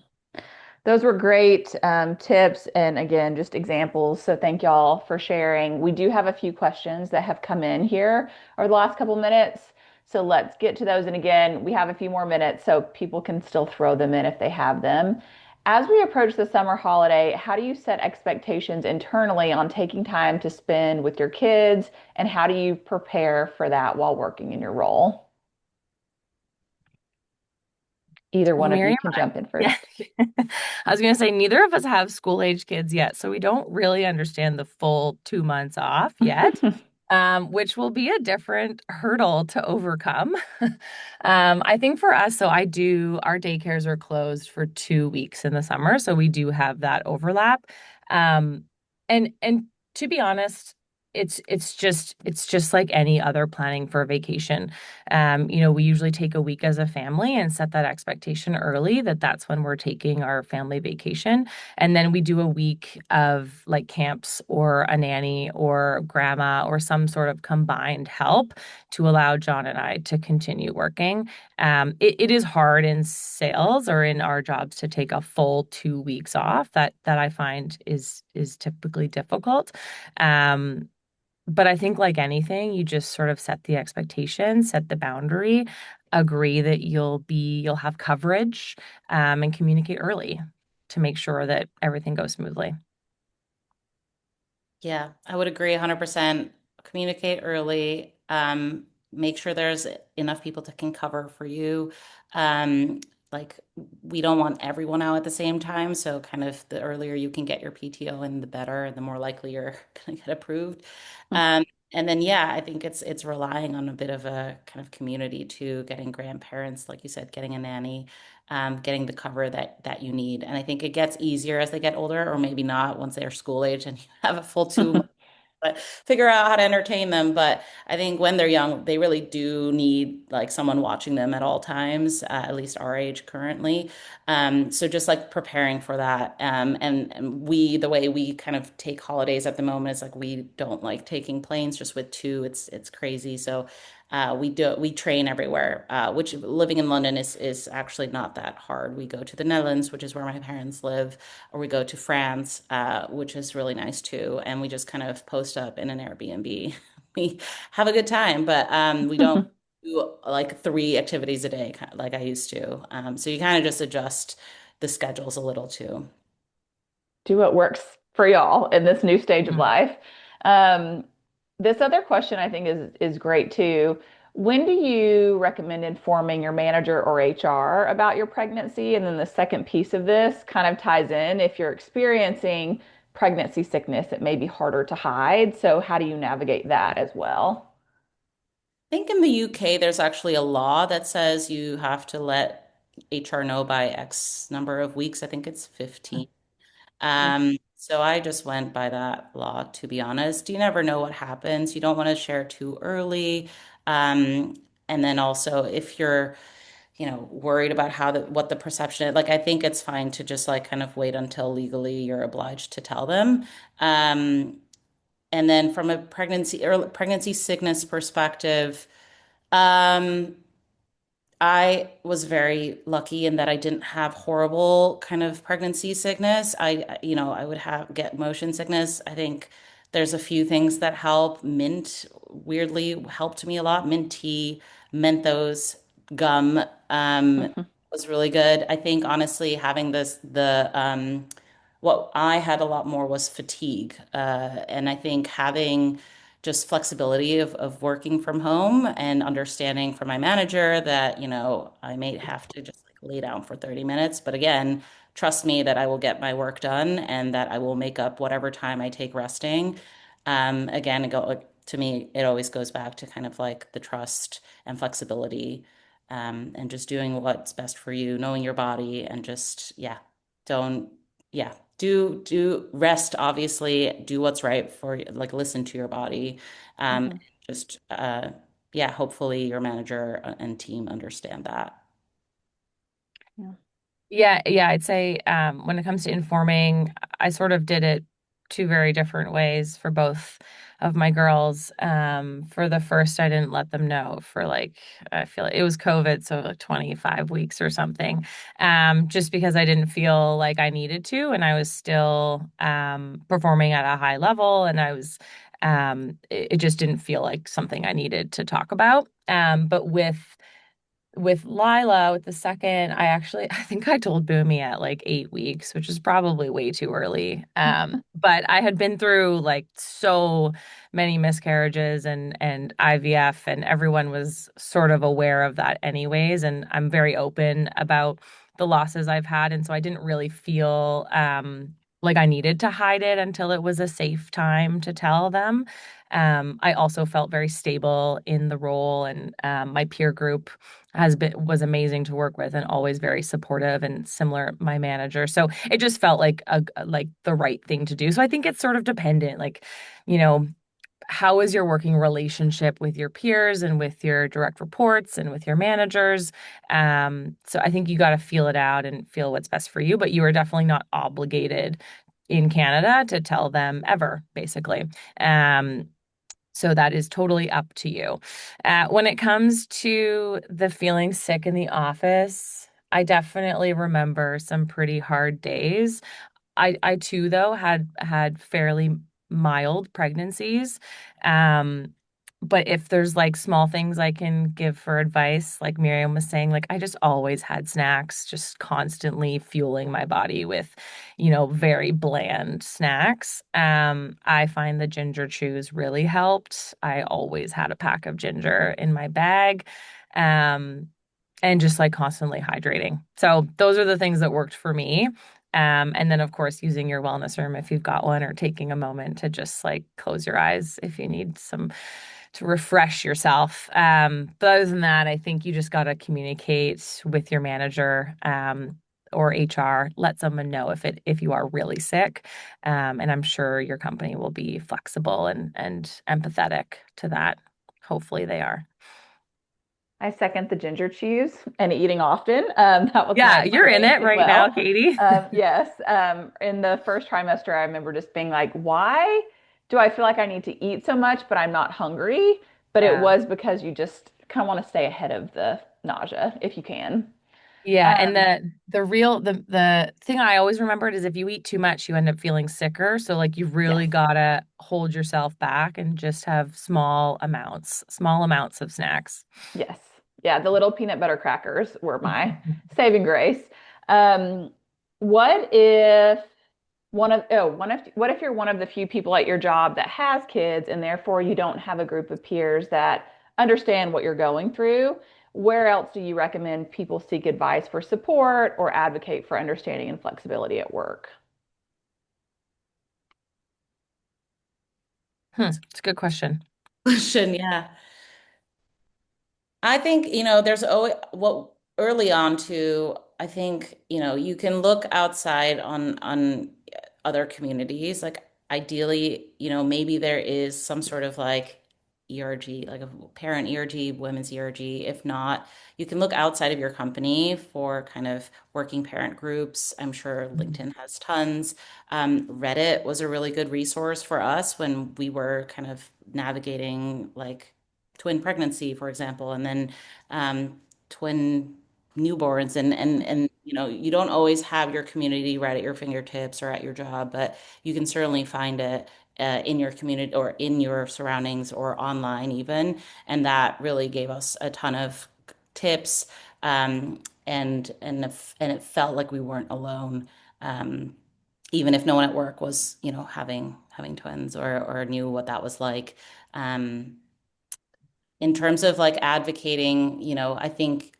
Those were great tips and again, just examples. So thank y'all for sharing. We do have a few questions that have come in here over the last couple minutes. So let's get to those. And again, we have a few more minutes so people can still throw them in if they have them. As we approach the summer holiday, how do you set expectations internally on taking time to spend with your kids? And how do you prepare for that while working in your role? Either Well, one of you Miriam, can jump in yeah. first. I was going to say neither of us have school age kids yet, so we don't really understand the full 2 months off yet, which will be a different hurdle to overcome. I think for us, so our daycares are closed for 2 weeks in the summer, so we do have that overlap. Um, and to be honest, it's just like any other planning for a vacation. We usually take a week as a family and set that expectation early that that's when we're taking our family vacation. And then we do a week of like camps or a nanny or grandma or some sort of combined help to allow John and I to continue working. It is hard in sales or in our jobs to take a full 2 weeks off. That I find is typically difficult. Um, but I think like anything, you just sort of set the expectation, set the boundary, agree that you'll have coverage, and communicate early to make sure that everything goes smoothly. Yeah, I would agree 100%. Communicate early. Make sure there's enough people that can cover for you. Um, like we don't want everyone out at the same time, so kind of the earlier you can get your PTO in, the better, and the more likely you're going to get approved. Um, and then yeah, I think it's relying on a bit of a kind of community too, getting grandparents, like you said, getting a nanny, getting the cover that you need. And I think it gets easier as they get older, or maybe not once they're school age and you have a full 2 months, but figure out how to entertain them. But I think when they're young, they really do need like someone watching them at all times, at least our age currently. So just like preparing for that. And the way we kind of take holidays at the moment is like we don't like taking planes just with two. It's crazy. So we train everywhere, which living in London is actually not that hard. We go to the Netherlands, which is where my parents live, or we go to France, which is really nice too. And we just kind of post up in an Airbnb. We have a good time, but we don't do like three activities a day like I used to. So you kind of just adjust the schedules a little too. Do what works for y'all in this new stage of Mhm. life. Um, this other question I think is great too. When do you recommend informing your manager or HR about your pregnancy? And then the second piece of this kind of ties in if you're experiencing pregnancy sickness, it may be harder to hide. So how do you navigate that as well? I think in the UK, there's actually a law that says you have to let HR know by X number of weeks. I think it's 15. So I just went by that law, to be honest. You never know what happens. You don't want to share too early. Um, and then also if you're, worried about what the perception is, like I think it's fine to just like kind of wait until legally you're obliged to tell them. Um, and then from a pregnancy sickness perspective, um, I was very lucky in that I didn't have horrible kind of pregnancy sickness. I would get motion sickness. I think there's a few things that help. Mint weirdly helped me a lot. Mint tea, Menthos, gum, was really good. I think honestly having what I had a lot more was fatigue. And I think having just flexibility of working from home and understanding from my manager that, I may have to just like lay down for 30 minutes. But again, trust me that I will get my work done and that I will make up whatever time I take resting. Again, to me, it always goes back to kind of like the trust and flexibility, and just doing what's best for you, knowing your body, and just, yeah, don't, yeah, do rest, obviously, do what's right for you, like listen to your body. Mhm. Just yeah, hopefully your manager and team understand that. Yeah. Yeah, I'd say when it comes to informing, I sort of did it two very different ways for both of my girls. For the first, I didn't let them know for like, I feel like it was COVID, so like 25 weeks or something. Just because I didn't feel like I needed to, and I was still performing at a high level, and it just didn't feel like something I needed to talk about. But with Lila, with the second, I think I told Boomy at like 8 weeks, which is probably way too early. But I had been through like so many miscarriages and IVF, and everyone was sort of aware of that anyways. And I'm very open about the losses I've had. And so I didn't really feel like I needed to hide it until it was a safe time to tell them. I also felt very stable in the role, and my peer group was amazing to work with and always very supportive, and similar my manager. So it just felt like like the right thing to do. So I think it's sort of dependent, like, you know, how is your working relationship with your peers and with your direct reports and with your managers? So I think you got to feel it out and feel what's best for you, but you are definitely not obligated in Canada to tell them ever, basically. Um, so that is totally up to you. When it comes to the feeling sick in the office, I definitely remember some pretty hard days. I too, though, had fairly mild pregnancies. Um, but if there's like small things I can give for advice, like Miriam was saying, like I just always had snacks, just constantly fueling my body with, very bland snacks. I find the ginger chews really helped. I always had a pack of ginger in my bag. Um, and just like constantly hydrating. So those are the things that worked for me. And then, of course, using your wellness room if you've got one, or taking a moment to just like close your eyes if you need some to refresh yourself. But other than that, I think you just got to communicate with your manager, or HR, let someone know if you are really sick. And I'm sure your company will be flexible and empathetic to that. Hopefully they are. I second the ginger chews and eating often. That was Yeah, my you're in thing it as right now, well. Katie. Yes. In the first trimester, I remember just being like, why do I feel like I need to eat so much, but I'm not hungry? But it Yeah. was because you just kind of want to stay ahead of the nausea if you can. Yeah, and Um, the thing I always remembered is if you eat too much, you end up feeling sicker. So like you yes. really gotta hold yourself back and just have small amounts of snacks. Yes. Yeah, the little peanut butter crackers were my saving grace. Um, what if what if you're one of the few people at your job that has kids and therefore you don't have a group of peers that understand what you're going through? Where else do you recommend people seek advice for support or advocate for understanding and flexibility at work? It's a good question. Question, yeah. I think, there's always what early on too, I think, you can look outside on other communities. Like ideally, maybe there is some sort of like ERG, like a parent ERG, women's ERG. If not, you can look outside of your company for kind of working parent groups. I'm sure LinkedIn has tons. Reddit was a really good resource for us when we were kind of navigating like twin pregnancy, for example, and then twin newborns, and you don't always have your community right at your fingertips or at your job, but you can certainly find it in your community or in your surroundings or online even, and that really gave us a ton of tips, and it felt like we weren't alone. Um, Even if no one at work was, having twins or knew what that was like. Um, in terms of like advocating, I think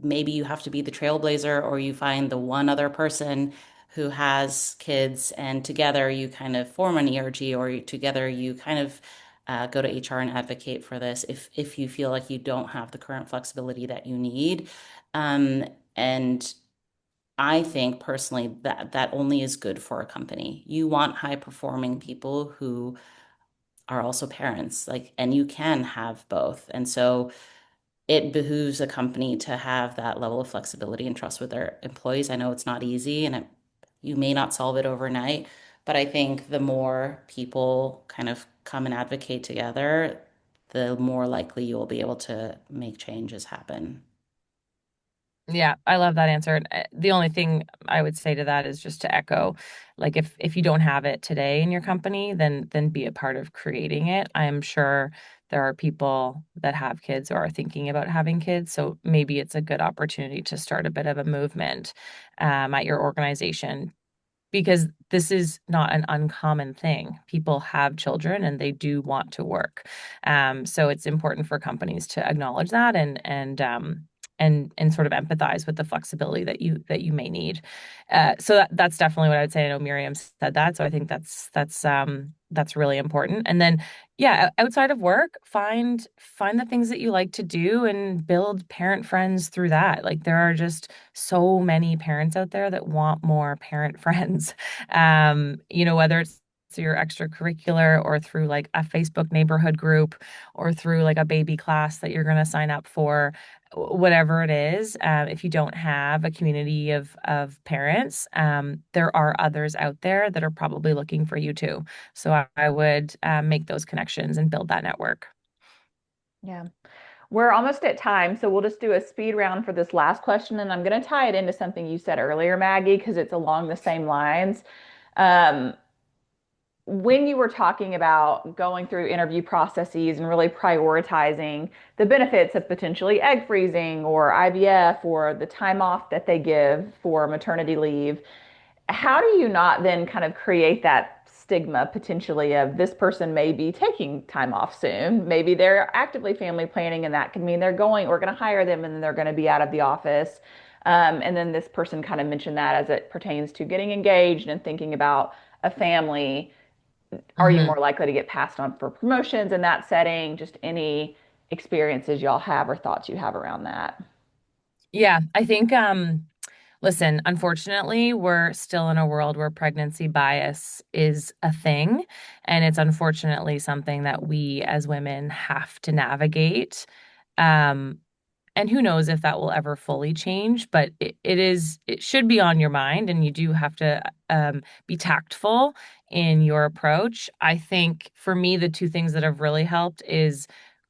maybe you have to be the trailblazer, or you find the one other person who has kids, and together you kind of form an ERG, or together you kind of go to HR and advocate for this if you feel like you don't have the current flexibility that you need. And I think personally that that only is good for a company. You want high performing people who are also parents, like, and you can have both. And so it behooves a company to have that level of flexibility and trust with their employees. I know it's not easy, and you may not solve it overnight, But I think the more people kind of come and advocate together, the more likely you'll be able to make changes happen. Yeah, I love that answer. And the only thing I would say to that is just to echo, like if you don't have it today in your company, then be a part of creating it. I am sure there are people that have kids or are thinking about having kids, so maybe it's a good opportunity to start a bit of a movement at your organization because this is not an uncommon thing. People have children and they do want to work. So it's important for companies to acknowledge that and sort of empathize with the flexibility that you may need. So that's definitely what I would say. I know Miriam said that, so I think that's really important. And then yeah, outside of work, find the things that you like to do and build parent friends through that. Like there are just so many parents out there that want more parent friends. Whether it's through your extracurricular or through like a Facebook neighborhood group or through like a baby class that you're going to sign up for, whatever it is. If you don't have a community of parents, there are others out there that are probably looking for you too. So I would make those connections and build that network. Yeah. We're almost at time, so we'll just do a speed round for this last question, and I'm going to tie it into something you said earlier, Maggie, because it's along the same lines. Um, when you were talking about going through interview processes and really prioritizing the benefits of potentially egg freezing or IVF or the time off that they give for maternity leave, how do you not then kind of create that stigma potentially of this person may be taking time off soon? Maybe they're actively family planning, and that can mean we're going to hire them and then they're going to be out of the office. And then this person kind of mentioned that as it pertains to getting engaged and thinking about a family. Are you Mhm. more likely to get passed on for promotions in that setting? Just any experiences y'all have or thoughts you have around that. Yeah, I think listen, unfortunately, we're still in a world where pregnancy bias is a thing, and it's unfortunately something that we as women have to navigate. Um, and who knows if that will ever fully change, but it should be on your mind, and you do have to be tactful in your approach. I think for me, the two things that have really helped is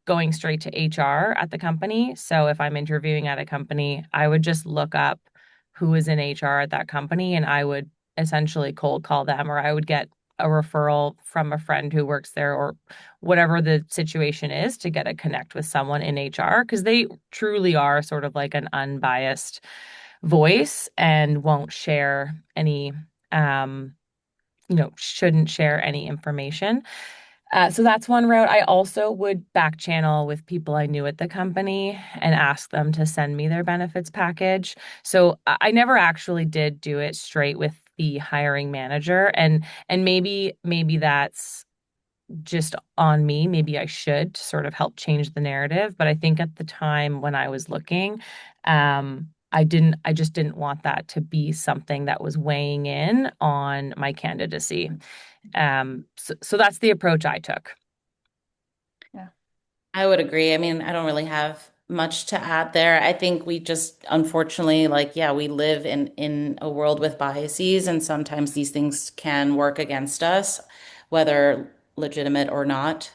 going straight to HR at the company. So if I'm interviewing at a company, I would just look up who is in HR at that company, and I would essentially cold call them, or I would get a referral from a friend who works there or whatever the situation is to get a connect with someone in HR because they truly are sort of like an unbiased voice and won't share any shouldn't share any information. So that's one route. I also would back channel with people I knew at the company and ask them to send me their benefits package. So I never actually did do it straight with the hiring manager, and maybe that's just on me. Maybe I should to sort of help change the narrative. But I think at the time when I was looking, I just didn't want that to be something that was weighing in on my candidacy. So that's the approach I took. Yeah. I would agree. I mean, I don't really have much to add there. I think we just unfortunately like yeah, we live in a world with biases and sometimes these things can work against us, whether legitimate or not.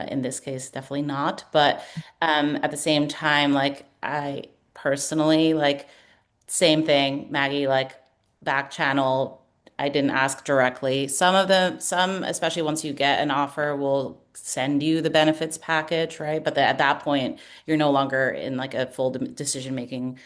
In this case, definitely not. But at the same time, like I personally like same thing, Maggie, like back channel. I didn't ask directly. Some of them, some, especially once you get an offer, will send you the benefits package, right? But at that point, you're no longer in like a full decision making,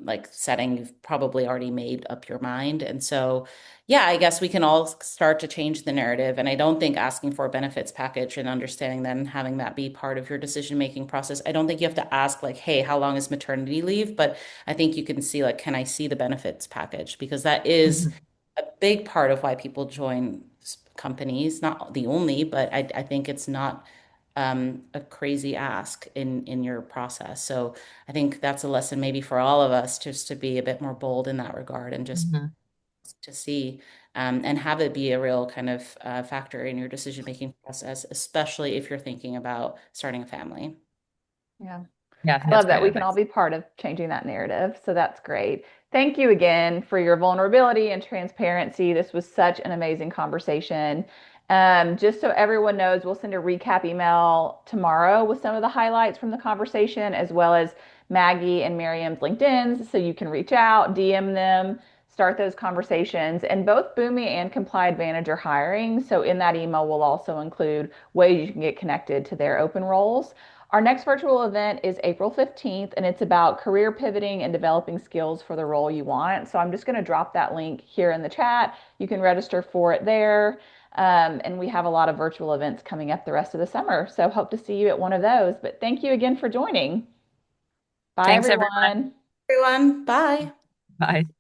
like setting. You've probably already made up your mind, and so yeah, I guess we can all start to change the narrative. And I don't think asking for a benefits package and understanding that and having that be part of your decision making process. I don't think you have to ask like, hey, how long is maternity leave? But I think you can see like, can I see the benefits package? Because that is Mhm. a big part of why people join companies. Not the only, but I think it's not a crazy ask in your process. So I think that's a lesson maybe for all of us just to be a bit more bold in that regard and just Mhm. to see and have it be a real kind of factor in your decision making process, especially if you're thinking about starting a family. Yeah. Yeah, I that's love that great we can all advice. be part of changing that narrative. So that's great. Thank you again for your vulnerability and transparency. This was such an amazing conversation. Just so everyone knows, we'll send a recap email tomorrow with some of the highlights from the conversation, as well as Maggie and Miriam's LinkedIn's, so you can reach out, DM them, start those conversations. And both Boomi and ComplyAdvantage are hiring. So in that email, we'll also include ways you can get connected to their open roles. Our next virtual event is April 15th, and it's about career pivoting and developing skills for the role you want. So I'm just going to drop that link here in the chat. You can register for it there. And we have a lot of virtual events coming up the rest of the summer. So hope to see you at one of those. But thank you again for joining. Bye, Thanks, everyone. everyone. Everyone, bye. Bye.